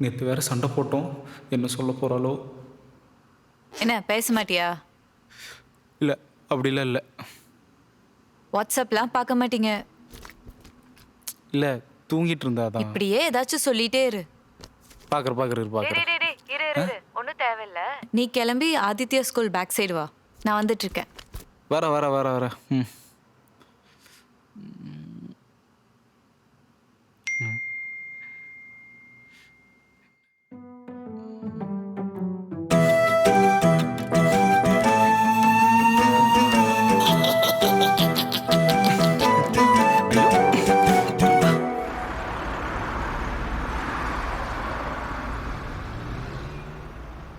நேற்று வேற சண்டை போட்டோம். என்ன சொல்ல போகிறாளோ? என்ன பேச மாட்டியா? இல்லை, அப்படிலாம் இல்லை. வாட்ஸ்அப்லாம் பார்க்க மாட்டீங்க. இல்லை, தூங்கிட்டு இருந்தாதான். இப்படியே ஏதாச்சும் சொல்லிட்டே இரு. பார்க்குறேன். ஒன்றும் தேவையில்ல. நீ கிளம்பி ஆதித்யா ஸ்கூல் பேக் சைடு வா, நான் வந்துட்டு இருக்கேன். வர. ம்.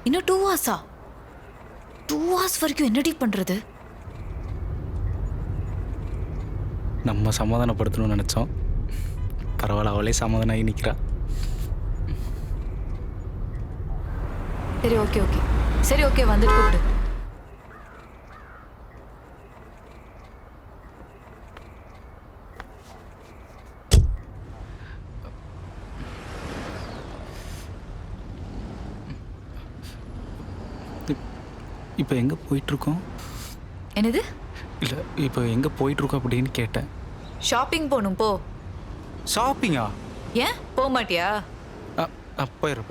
இன்னும் 2 ஹார்ஸா? 2 ஹார்ஸ் வரைக்கும் என்னடி பண்றது? நம்ம சமாதானப்படுத்தணும்னு நினச்சோம். பரவாயில்ல, அவளே சமாதானம் ஆகி நிற்கிறா. சரி ஓகே வந்துட்டு கூப்பிடு. இப்போ எங்கே போயிட்டுருக்கோம்? என்னது? இல்லை, இப்போ எங்கே போயிட்டுருக்கோம் அப்படின்னு கேட்டேன். ஷாப்பிங் போகணும், போ. ஷாப்பிங்கா? ஏன் போக மாட்டியா? போயிரு.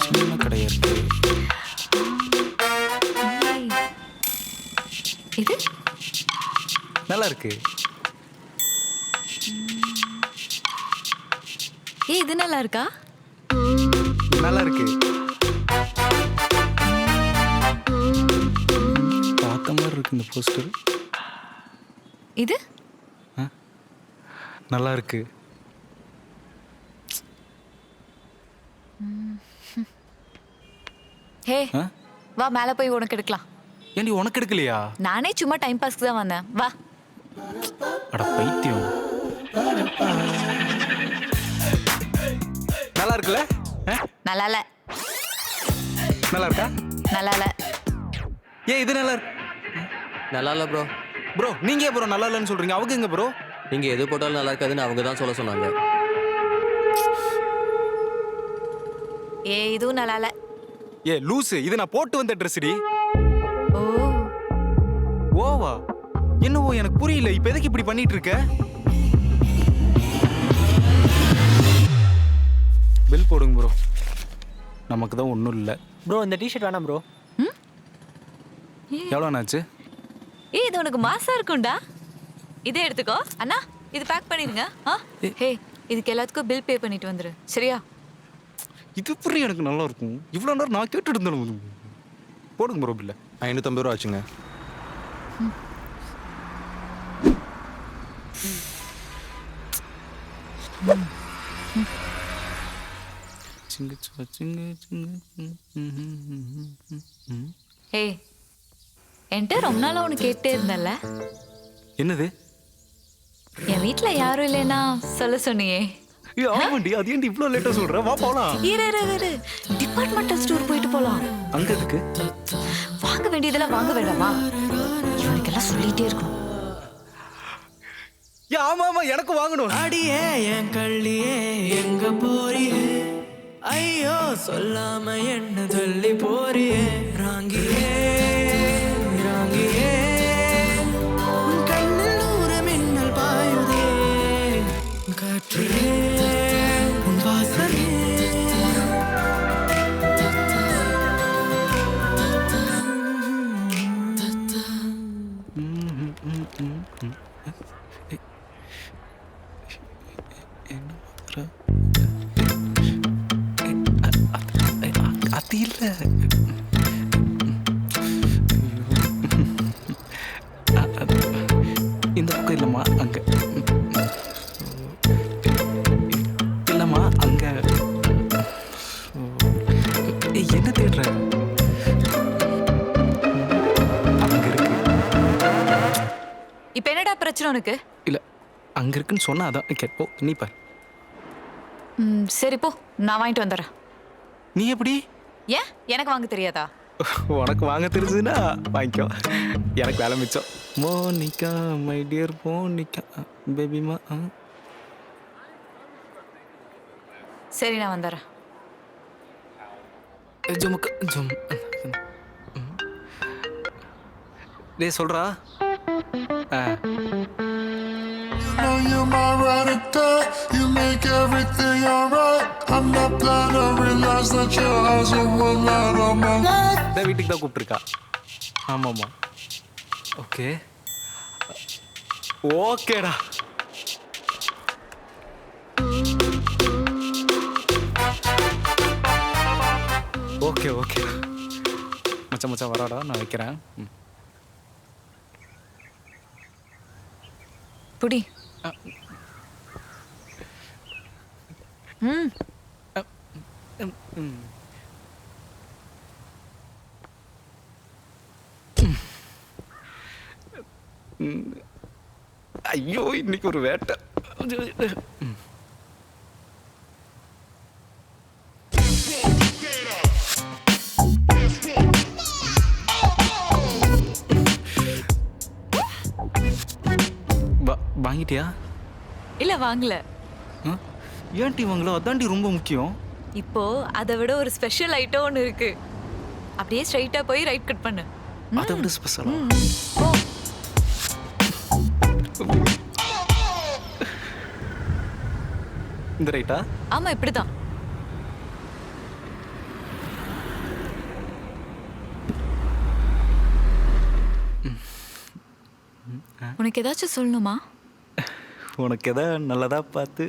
சின்ன கடையா இருக்கு. இது நல்லா இருக்கு. இது நல்லா இருக்கா? நல்லா இருக்கு. பார்த்த மாதிரி இருக்கு இந்த போஸ்டர். இது நல்லா இருக்கு. ஹே, வா மேலே போய் உனக்கு எடுக்கலாம். ஏண்டி உனக்கு எடுக்கலையா? நானே சும்மா டைம் பாஸ்க்கு தான் வந்தேன், வா. அட பைத்தியம். நல்லா இருக்குல்ல? நல்லா இல்ல. நல்லா இருக்கா? நல்லா இல்ல. ஏன் இது நல்லா இருக்கு? நல்லா இல்லை ப்ரோ. ப்ரோ நீங்க ஏன் ப்ரோ நல்லா இல்லைன்னு சொல்றீங்க? அவங்க எங்க ப்ரோ? நீங்கள் எது போட்டாலும் நல்லா இருக்காதுன்னு அவங்க தான் சொல்ல சொன்னாங்க. இதுவும் நல்லா இல்ல. லூசு, இது நான் போட்டு வந்த ட்ரெஸ்டி. ஓ, ஓவா? என்னவோ எனக்கு புரியல. இப்ப எதுக்கு இப்படி பண்ணிட்டு இருக்க? பில் போடுங்க ப்ரோ. நமக்கு தான் ஒன்றும் இல்லை ப்ரோ. இந்த டிஷர்ட் வேணாம் ப்ரோ. எவ்வளோ ஆச்சு? இது உனக்கு மாசா இருக்கும்டா. இதே எடுத்துக்கோ அண்ணா. இது பேக் பண்ணிருங்க. ஹே, இதுக்கு எல்லாத்துக்கும் பில் பே பண்ணிட்டு வந்துரு, சரியா? இது புரிய எனக்கு நல்லா இருக்கும். இவ்வளோ நேரம் நான் கேட்டுட்டு இருந்தேன். போடுங்க ப்ரோ பில்ல. 550 ரூபா ஆச்சுங்க. ஹே, என்கிட்ட ரொம்ப நாளா உனக்கு கேட்டே இருந்தல்ல. என்னது? என் வீட்டுல யாரும் இல்லைன்னா சொல்ல சொன்னியே. ஆமாண்டி, அது ஏன்டி இவ்வளோ லேட்டாக சொல்கிற? வா போகலாம். இரு, டிபார்ட்மெண்டல் ஸ்டோர் போயிட்டு போலாம். அங்க இருக்கு. வாங்க வேண்டியதெல்லாம் வாங்க வேண்டாமா? இவனுக்கெல்லாம் சொல்லிட்டே இருக்கும். ஆமா எனக்கு வாங்கணும். அடியே என் கள்ளியே எங்க போறியே? ஐயோ சொல்லாம என்ன தள்ளி போறியே? ராங்கியே உன் கண்ணில் 100 மின்னல் பாயுதே. காற்றிலே உன் வாசமே. அது இல்லை. இந்த பக்கம் இல்லைம்மா, அங்கே இல்லைம்மா, அங்கே. என்ன தேடுற? அங்கே இருக்கு. இப்ப என்னடா பிரச்சனை உனக்கு? இல்லை, அங்கே இருக்குன்னு சொன்னா அதான் கேட்போம். நீ பாரு. சரி போ, நான் வாங்கிட்டு வந்துடுறேன். நீ எப்படி? ஏன் எனக்கு வாங்க தெரியாதா? உனக்கு வாங்க தெரிஞ்சதுன்னா வாங்கிக்கோ, எனக்கு வேலை மிச்சம். மோனிகா மை டியர் மோனிகா பேபிமா. சரி, நான் வந்துடுறேன். ஜுமுக்கு ஜும். டேய் சொல்றா. know you're my radical. You make everything alright. I'm not blind, I realize that your eyes are one light on my life. டேய் வீட்டுக்கு தான் கூப்பிட்டுருக்கா. ஆமாம்மா. ஓகே ஓகேடா. ஓகே ஓகே மச்சான் மச்சான் வராடா, நான் வைக்கிறேன். புடி. ஐயோ இன்னைக்கு ஒரு வேட்டை. வாங்கிட்டியா? இல்ல வாங்கல. ஏன் டீ வாங்கல? அதான்டி ரொம்ப முக்கியம். இப்போ அதை விட ஒரு ஸ்பெஷல் ஐட்டம் ஒன்று இருக்கு. அப்படியே ஸ்ட்ரைட்டா போய் ரைட் கட் பண்ணு. அதை விட ஸ்பெஷலா? போ. இந்த ரைட்டா? ஆமா, இப்படிதான். உனக்கு ஏதாச்சும் சொல்லணுமா? உனக்கு எதா நல்லதா பார்த்து.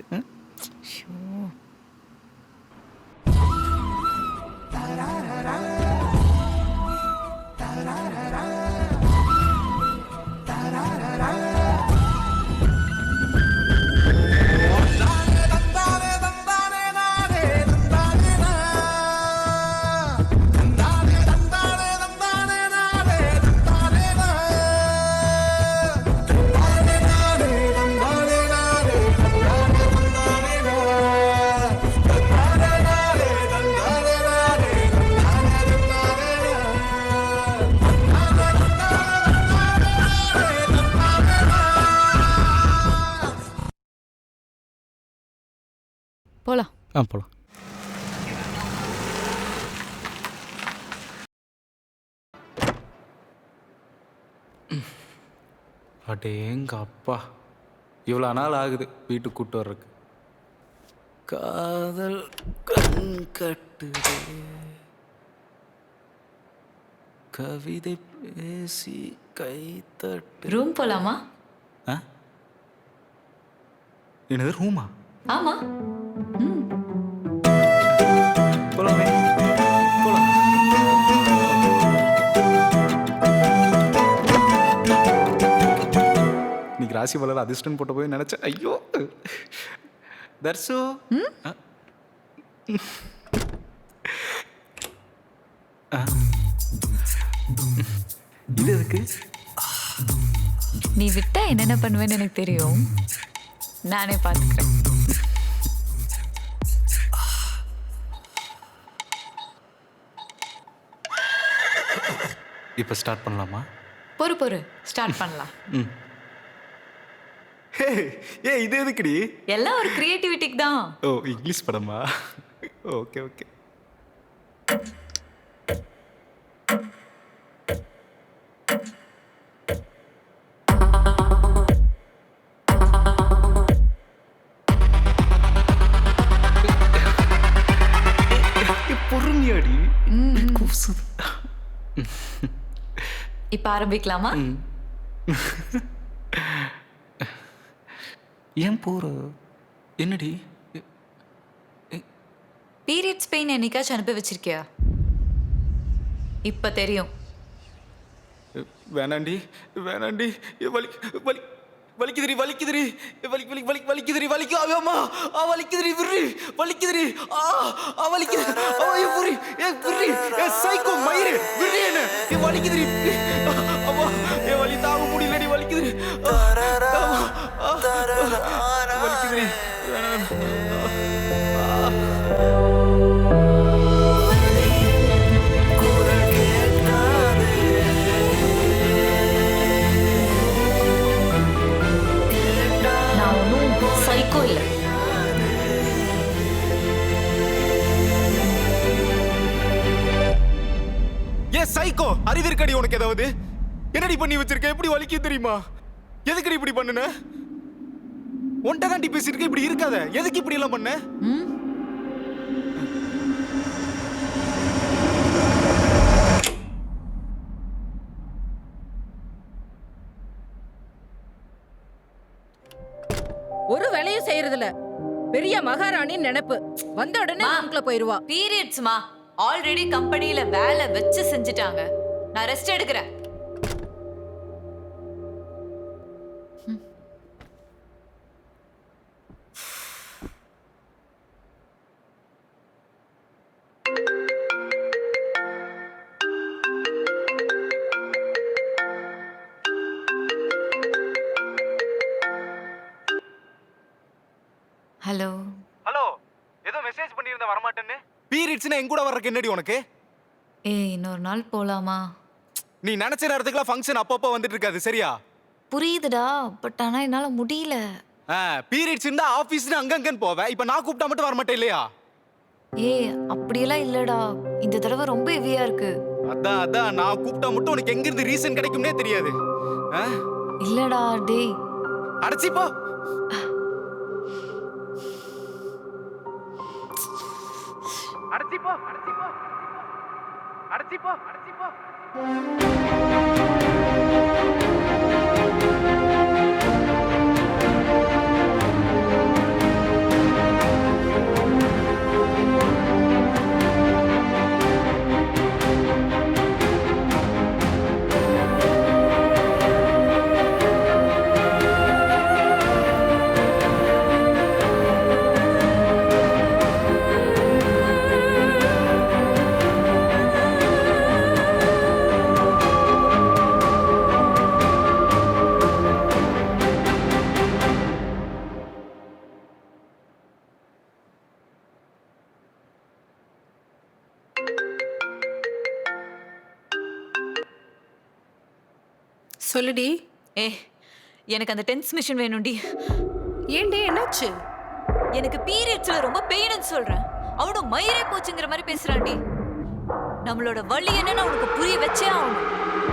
போலாம். போலாம். அடேங்க அப்பா, இவ்வளோ நாள் ஆகுது வீட்டுக்கு கூப்பிட்டு வர்றதுக்கு. காதல் கண் கட்டுதே, கவிதை பேசி கை தட்டு. ரூம் போலாமா? என்னது ரூமா? ஆமா. போலாமே, போலாம். இன்னைக்கு ராசி வளர அதிர்ஷ்டம் போட்ட போய் நினைச்சேன். ஐயோ தர்சு, இது எதுக்கு? நீ விட்டா என்னென்ன பண்ணுவேன்னு எனக்கு தெரியும், நானே பார்த்துக்கிறேன். இப்போ ஸ்டார்ட் பண்ணலாமா? பொறு ஸ்டார்ட் பண்ணலாம். ஏ இது எதுக்குடி? எல்லாம் ஒரு கிரியேட்டிவிட்டிக்கு தான். ஓ இங்கிலீஷ் படமா? Okay okay. பொறுமையாடி. இப்ப ஆரம்பிக்கலாமா? ஏன் போற? என்னடி? பீரியட்ஸ் பெயின் என்னைக்காச்சும் அனுப்பி வச்சிருக்கியா? இப்ப தெரியும். வேணாண்டி வேணாண்டி, வலி வலி வலிக்குதுரி வலிக்குதுரி, வலி வலி வலி வலிக்குதுரி வலிக்கு. ஆமா வலிக்குதுரி, விரி வலிக்குதுரி, வலிக்குது. ஏ புரி, ஏ விரி, ஏ சைக்கோ மயிரு விரி, என்ன ஏ வலிக்குதுரி. அம்மா ஏ வலி தாங்க முடியலடி, வலிக்குதுரி வலிக்குதுரி. குரல் கேட்காதே நான் ஒன்றும் சைக்கோ இல்லை. ஏன் சைக்கோ அறிவிற்கடி உனக்கு ஏதாவது? என்னடி பண்ணி வச்சிருக்க? எப்படி வலிக்கும் தெரியுமா? எதுக்கடி இப்படி பண்ணுன? ஒன்ட்ட தாண்டி பேசிட்டு இப்படி இருக்காத. எதுக்கு இப்படி எல்லாம் பண்ண? ஒரு வேலையும் செய்யறதில்ல. பெரிய மகாராணி நினைப்பு. வந்த உடனே ரூம்க்குள்ள போயிருவா. பீரியட்ஸ்மா ஆல்ரெடி கம்பெனில வேலை வச்சு செஞ்சுட்டாங்க. நான் ரெஸ்ட் எடுக்கிறேன். ஹலோ ஹலோ, ஏதோ மெசேஜ் பண்ணியிருந்தா வரமாட்டேன்னு. பீரியட்ஸ்னா என் கூட வர்றதுக்கு என்னடி உனக்கு? ஏய், இன்னொரு நாள் போலாமா? நீ நினைச்ச நேரத்துக்குலாம் ஃபங்க்ஷன் அப்பப்போ வந்துட்டு இருக்காது, சரியா? புரியுதுடா, பட் ஆனா என்னால முடியல. பீரியட்ஸ் இருந்தா ஆபீஸ்னு அங்கங்கன்னு போவேன். இப்போ நான் கூப்பிட்டா மட்டும் வரமாட்டேன் இல்லையா? ஏய், அப்படியெல்லாம் இல்லடா. இந்த தடவை ரொம்ப ஹெவியா இருக்கு. அதான் நான் கூப்பிட்டா மட்டும் உனக்கு எங்க இருந்து ரீசன் கிடைக்கும்னே தெரியாது. இல்லடா டேய். அடச்சி போ. அடச்சி போ. சொல்லுடி. எனக்கு அந்த டென்ஸ் மிஷின் வேணும்டி. ஏண்டி என்னாச்சு? எனக்கு பீரியட்ஸ்ல ரொம்ப பெயின்னு சொல்றேன். அவனும் மயிரே போச்சுங்கிற மாதிரி பேசுறான்டி. நம்மளோட வலி என்னன்னு அவனுக்கு புரிய வச்சே ஆகணும்.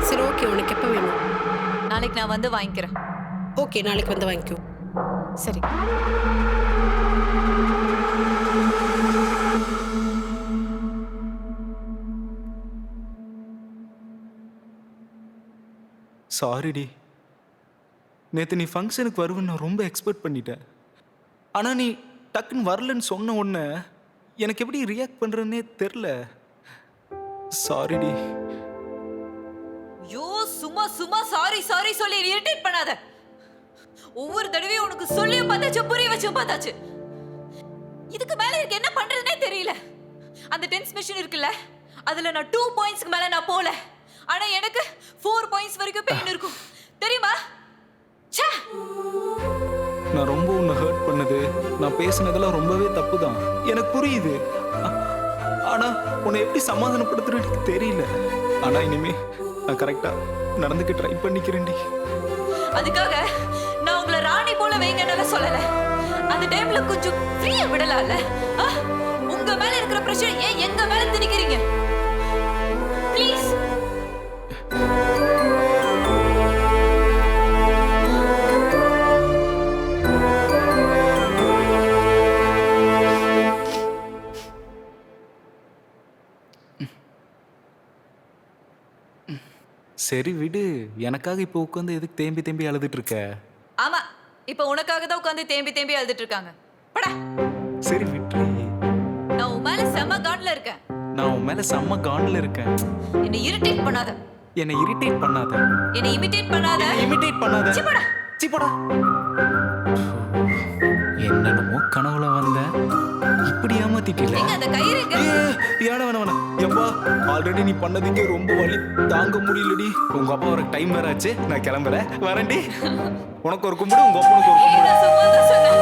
சரி, ஓகே. உனக்கு எப்போ வேணும்? நாளைக்கு நான் வந்து வாங்கிக்கிறேன். ஓகே, நாளைக்கு வந்து வாங்கிக்கோ. சரி. சாரிடி, நேற்று நீ ஃபங்க்ஷனுக்கு வருவேன்னு நான் ரொம்ப எக்ஸ்பெக்ட் பண்ணிட்டேன். ஆனால் நீ டக்குன்னு வரலன்னு சொன்ன உடனே எனக்கு எப்படி ரியாக்ட் பண்ணுறதுன்னே தெரில. சாரிடி. யோ, சும்மா சாரி சொல்லி இரிட்டேட் பண்ணாத. ஒவ்வொரு தடவையும் உனக்கு சொல்லியும் பார்த்தாச்சு, புரிய வச்சும் பார்த்தாச்சு. இதுக்கு மேல எனக்கு என்ன பண்றதுனே தெரியல. அந்த டென்ஸ் மிஷின் இருக்குல்ல, அதுல நான் 2 பாயிண்ட்ஸ்க்கு மேல நான் போல. ஆனா எனக்கு 4 பாயிண்ட்ஸ் வரைக்கும் பெயின் இருக்கும் தெரியுமா? நான் ரொம்ப உன்னை ஹர்ட் பண்ணது, நான் பேசினதெல்லாம் ரொம்பவே தப்பு தான், எனக்கு புரியுது. ஆனா உன்னை எப்படி சமாதானப்படுத்துறது எனக்கு தெரியல. ஆனா இனிமே நான் கரெக்டா நடந்துக்க ட்ரை பண்ணிக்கிறேன்டி. அதுக்காக நான் உங்களை ராணி போல வைங்கன்னு சொல்லல. அந்த டைம்ல கொஞ்சம் ஃப்ரீயா விடலாம்ல. உங்க மேல இருக்கிற பிரஷர் ஏன் எங்க மேல திணிக்கிறீங்க? ப்ளீஸ். சரி விடு, எனக்காக இப்போ உட்காந்து எதுக்கு தேம்பி அழுதுட்டு இருக்க? ஆமா, இப்போ உனக்காக தான் உட்காந்து தேம்பி அழுதுட்டு இருக்காங்க. படா. சரி விட்டு. நான் உன் மேல செம்ம காண்ட்ல இருக்கேன். நான் உன் மேல செம்ம காண்ட்ல இருக்கேன். என்னை இரிட்டேட் பண்ணாத. என்னை இரிட்டேட் பண்ணாத. என்னை இமிட்டேட் பண்ணாத. இமிட்டேட் பண்ணாத. சிப்படா. சிப்படா. என்னென்னமோ கனவுல வந்தேன், இப்படி ஏமாத்திட்டீல. எங்க அந்த கயிறு எங்க? வேணாம். எப்பா, ஆல்ரெடி நீ பண்ணதுக்கே ரொம்ப வலி தாங்க முடியலடி. உங்க அப்பா வர டைம் வேற ஆச்சு, நான் கிளம்புறேன். வரேன்டி. உனக்கு ஒரு கும்பிடு, உங்க அப்பனுக்கு ஒரு கும்பிடு. நான் சும்மா தான் சொன்னேன்.